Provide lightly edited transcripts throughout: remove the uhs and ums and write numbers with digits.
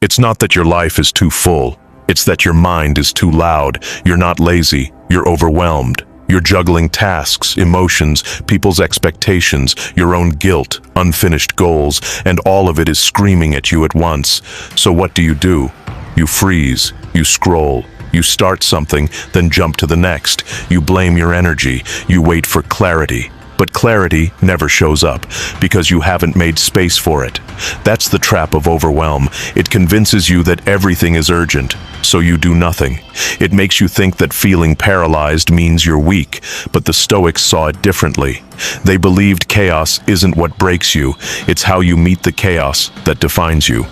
It's not that your life is too full. It's that your mind is too loud. You're not lazy. You're overwhelmed. You're juggling tasks, emotions, people's expectations, your own guilt, unfinished goals, and all of it is screaming at you at once. So what do? You freeze. You scroll. You start something, then jump to the next. You blame your energy. You wait for clarity. But clarity never shows up because you haven't made space for it. That's the trap of overwhelm. It convinces you that everything is urgent, so you do nothing. It makes you think that feeling paralyzed means you're weak, but the Stoics saw it differently. They believed chaos isn't what breaks you, it's how you meet the chaos that defines you.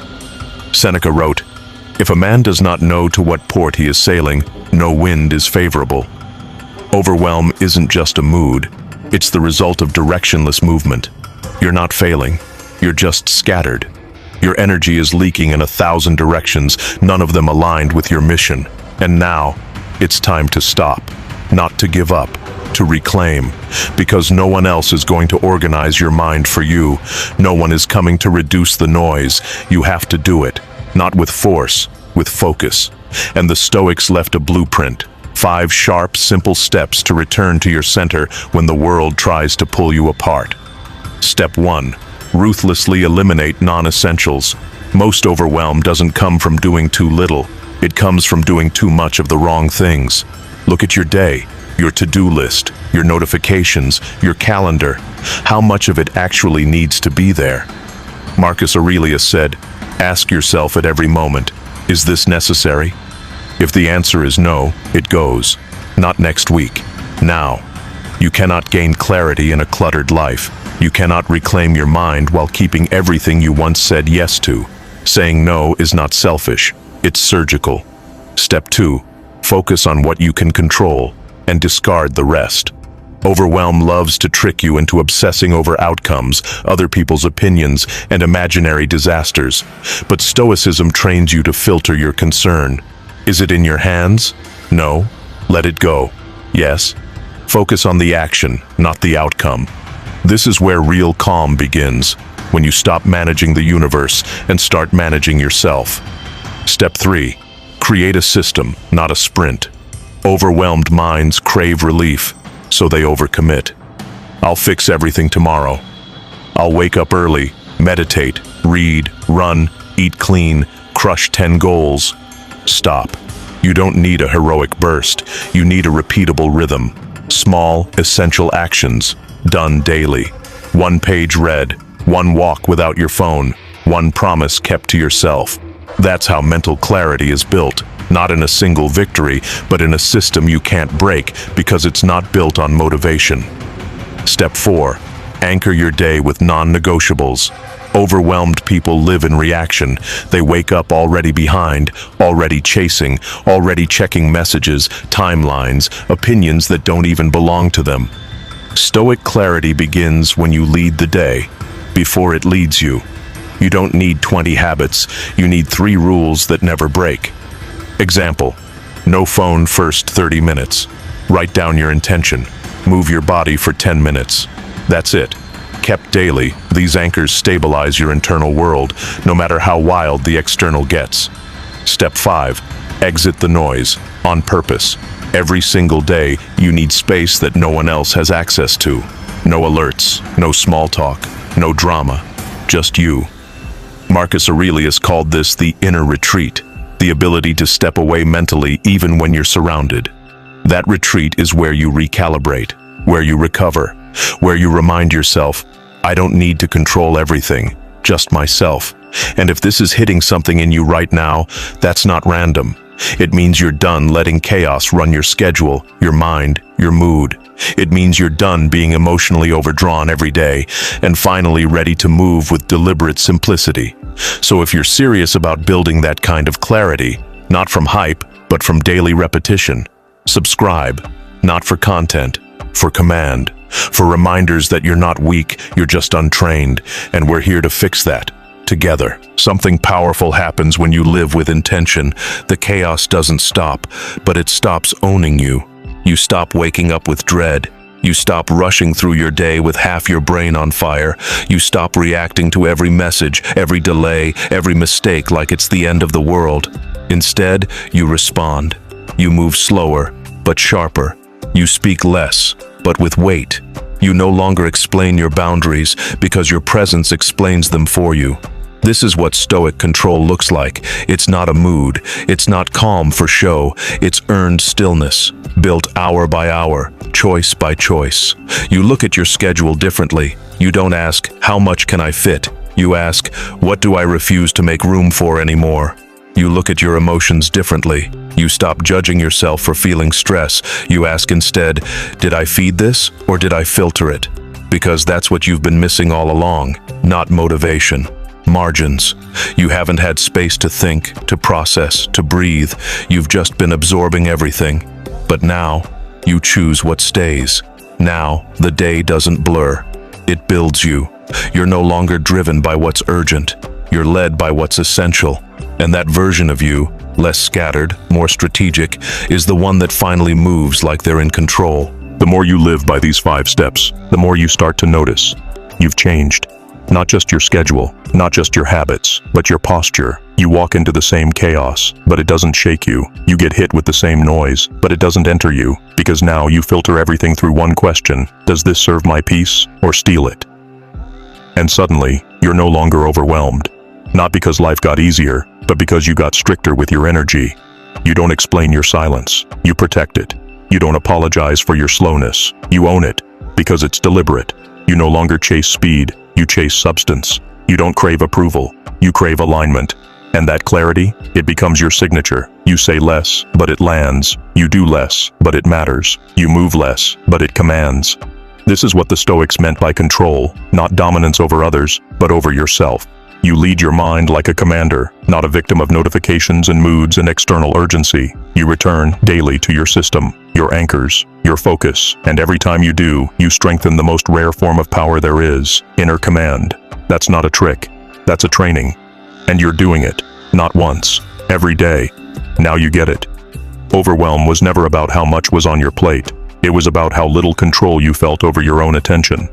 Seneca wrote, "If a man does not know to what port he is sailing, no wind is favorable." Overwhelm isn't just a mood. It's the result of directionless movement. You're not failing. You're just scattered. Your energy is leaking in 1,000 directions, none of them aligned with your mission. And now, it's time to stop. Not to give up, to reclaim. Because no one else is going to organize your mind for you. No one is coming to reduce the noise. You have to do it. Not with force, with focus. And the Stoics left a blueprint. 5 sharp, simple steps to return to your center when the world tries to pull you apart. Step 1. Ruthlessly eliminate non-essentials. Most overwhelm doesn't come from doing too little. It comes from doing too much of the wrong things. Look at your day, your to-do list, your notifications, your calendar. How much of it actually needs to be there? Marcus Aurelius said, "Ask yourself at every moment, is this necessary?" If the answer is no, it goes. Not next week. Now. You cannot gain clarity in a cluttered life. You cannot reclaim your mind while keeping everything you once said yes to. Saying no is not selfish. It's surgical. Step 2. Focus on what you can control and discard the rest. Overwhelm loves to trick you into obsessing over outcomes, other people's opinions, and imaginary disasters. But Stoicism trains you to filter your concern. Is it in your hands? No. Let it go. Yes. Focus on the action, not the outcome. This is where real calm begins, when you stop managing the universe and start managing yourself. Step 3. Create a system, not a sprint. Overwhelmed minds crave relief, so they overcommit. I'll fix everything tomorrow. I'll wake up early, meditate, read, run, eat clean, crush 10 goals. Stop. You don't need a heroic burst. You need a repeatable rhythm. Small, essential actions, done daily. 1 page read, 1 walk without your phone, 1 promise kept to yourself. That's how mental clarity is built. Not in a single victory, but in a system you can't break because it's not built on motivation. Step 4. Anchor your day with non-negotiables. Overwhelmed people live in reaction. They wake up already behind, already chasing, already checking messages, timelines, opinions that don't even belong to them. Stoic clarity begins when you lead the day, before it leads you. You don't need 20 habits, you need 3 rules that never break. Example, no phone first 30 minutes. Write down your intention. Move your body for 10 minutes. That's it. Kept daily, these anchors stabilize your internal world, no matter how wild the external gets. Step 5. Exit the noise, on purpose. Every single day, you need space that no one else has access to. No alerts, no small talk, no drama, just you. Marcus Aurelius called this the inner retreat, the ability to step away mentally even when you're surrounded. That retreat is where you recalibrate, where you recover, where you remind yourself, I don't need to control everything, just myself. And if this is hitting something in you right now, that's not random. It means you're done letting chaos run your schedule, your mind, your mood. It means you're done being emotionally overdrawn every day and finally ready to move with deliberate simplicity. So if you're serious about building that kind of clarity, not from hype, but from daily repetition, subscribe, not for content, for command, for reminders that you're not weak, you're just untrained, and we're here to fix that. Together. Something powerful happens when you live with intention. The chaos doesn't stop, but it stops owning you. You stop waking up with dread. You stop rushing through your day with half your brain on fire. You stop reacting to every message, every delay, every mistake like it's the end of the world. Instead, you respond. You move slower, but sharper. You speak less, but with weight. You no longer explain your boundaries because your presence explains them for you. This is what Stoic control looks like. It's not a mood. It's not calm for show. It's earned stillness, built hour by hour, choice by choice. You look at your schedule differently. You don't ask, how much can I fit? You ask, what do I refuse to make room for anymore? You look at your emotions differently. You stop judging yourself for feeling stress. You ask instead, did I feed this or did I filter it? Because that's what you've been missing all along, not motivation. Margins. You haven't had space to think, to process, to breathe. You've just been absorbing everything. But now, you choose what stays. Now, the day doesn't blur. It builds you. You're no longer driven by what's urgent. You're led by what's essential. And that version of you, less scattered, more strategic, is the one that finally moves like they're in control. The more you live by these 5 steps, the more you start to notice. You've changed. Not just your schedule, not just your habits, but your posture. You walk into the same chaos, but it doesn't shake you. You get hit with the same noise, but it doesn't enter you, because now you filter everything through one question: does this serve my peace or steal it? And suddenly, you're no longer overwhelmed. Not because life got easier, but because you got stricter with your energy. You don't explain your silence. You protect it. You don't apologize for your slowness. You own it, because it's deliberate. You no longer chase speed. You chase substance. You don't crave approval. You crave alignment. And that clarity, it becomes your signature. You say less, but it lands. You do less, but it matters. You move less, but it commands. This is what the Stoics meant by control, not dominance over others, but over yourself. You lead your mind like a commander, not a victim of notifications and moods and external urgency. You return daily to your system, your anchors, your focus, and every time you do, you strengthen the most rare form of power there is, inner command. That's not a trick. That's a training. And you're doing it, not once, every day. Now you get it. Overwhelm was never about how much was on your plate. It was about how little control you felt over your own attention.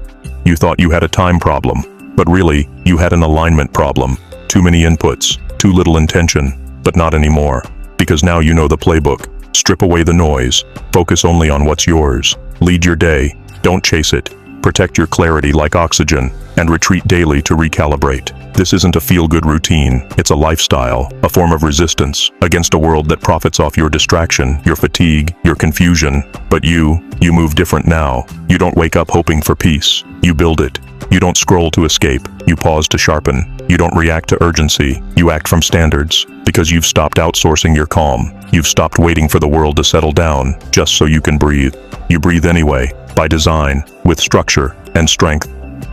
You thought you had a time problem. But really, you had an alignment problem. Too many inputs, too little intention, but not anymore. Because now you know the playbook. Strip away the noise. Focus only on what's yours. Lead your day. Don't chase it. Protect your clarity like oxygen, and retreat daily to recalibrate. This isn't a feel-good routine. It's a lifestyle, a form of resistance against a world that profits off your distraction, your fatigue, your confusion. But you move different now. You don't wake up hoping for peace. You build it. You don't scroll to escape. You pause to sharpen. You don't react to urgency. You act from standards. Because you've stopped outsourcing your calm. You've stopped waiting for the world to settle down, just so you can breathe. You breathe anyway, by design, with structure and strength.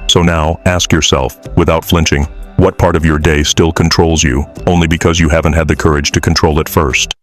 So now, ask yourself, without flinching, what part of your day still controls you, only because you haven't had the courage to control it first?